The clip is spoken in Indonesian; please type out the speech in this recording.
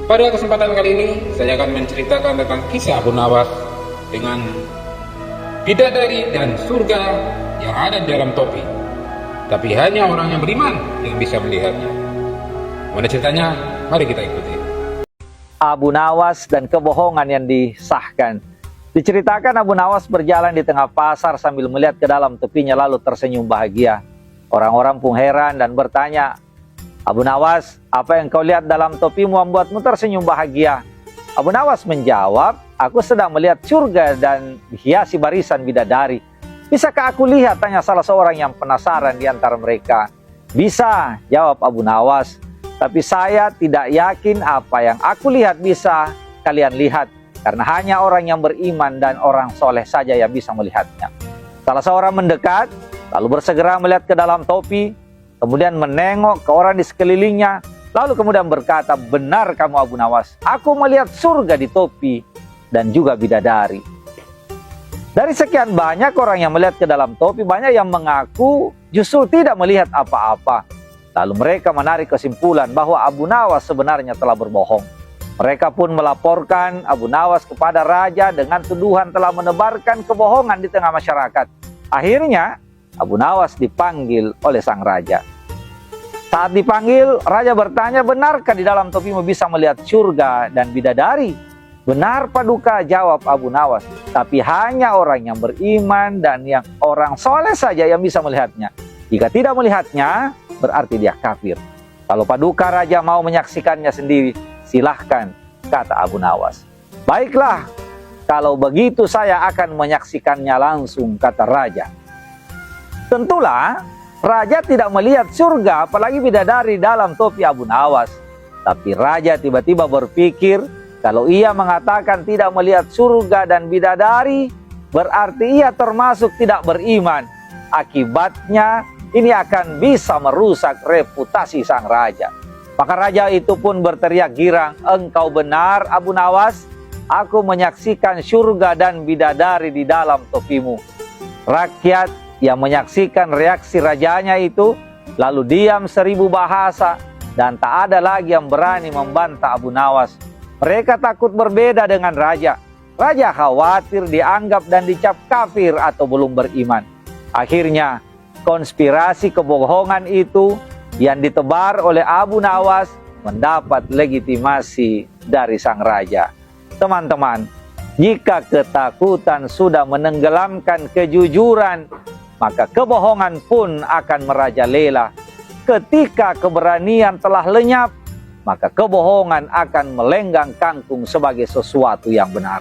Pada kesempatan kali ini, saya akan menceritakan tentang kisah Abu Nawas dengan bidadari dan surga yang ada di dalam topi. Tapi hanya orang yang beriman yang bisa melihatnya. Mana ceritanya? Mari kita ikuti. Abu Nawas dan kebohongan yang disahkan. Diceritakan Abu Nawas berjalan di tengah pasar sambil melihat ke dalam topinya lalu tersenyum bahagia. Orang-orang pun heran dan bertanya, "Abu Nawas, apa yang kau lihat dalam topimu membuatmu tersenyum bahagia?" Abu Nawas menjawab, "Aku sedang melihat surga dan dihiasi barisan bidadari. Bisakah aku lihat?" tanya salah seorang yang penasaran di antara mereka. "Bisa," jawab Abu Nawas. "Tapi saya tidak yakin apa yang aku lihat bisa kalian lihat. Karena hanya orang yang beriman dan orang soleh saja yang bisa melihatnya." Salah seorang mendekat, lalu bersegera melihat ke dalam topi, kemudian menengok ke orang di sekelilingnya, lalu kemudian berkata, "Benar kamu Abu Nawas, aku melihat surga di topi dan juga bidadari." Dari sekian banyak orang yang melihat ke dalam topi, banyak yang mengaku justru tidak melihat apa-apa. Lalu mereka menarik kesimpulan bahwa Abu Nawas sebenarnya telah berbohong. Mereka pun melaporkan Abu Nawas kepada raja dengan tuduhan telah menebarkan kebohongan di tengah masyarakat. Akhirnya Abu Nawas dipanggil oleh sang raja. Saat dipanggil, raja bertanya, "Benarkah di dalam topimu bisa melihat surga dan bidadari?" "Benar Paduka," jawab Abu Nawas, "tapi hanya orang yang beriman dan yang orang soleh saja yang bisa melihatnya. Jika tidak melihatnya, berarti dia kafir." "Kalau Paduka Raja mau menyaksikannya sendiri, silahkan," kata Abu Nawas. "Baiklah, kalau begitu saya akan menyaksikannya langsung," kata raja. Tentulah raja tidak melihat surga apalagi bidadari dalam topi Abu Nawas. Tapi raja tiba-tiba berpikir kalau ia mengatakan tidak melihat surga dan bidadari, berarti ia termasuk tidak beriman. Akibatnya ini akan bisa merusak reputasi sang raja. Maka raja itu pun berteriak girang, "Engkau benar Abu Nawas, aku menyaksikan surga dan bidadari di dalam topimu." Rakyat yang menyaksikan reaksi rajanya itu lalu diam 1000 bahasa dan tak ada lagi yang berani membantah Abu Nawas. Mereka takut berbeda dengan raja. Raja khawatir dianggap dan dicap kafir atau belum beriman. Akhirnya konspirasi kebohongan itu yang ditebar oleh Abu Nawas mendapat legitimasi dari sang raja. Teman-teman, jika ketakutan sudah menenggelamkan kejujuran, maka kebohongan pun akan merajalela. Ketika keberanian telah lenyap, maka kebohongan akan melenggang kangkung sebagai sesuatu yang benar.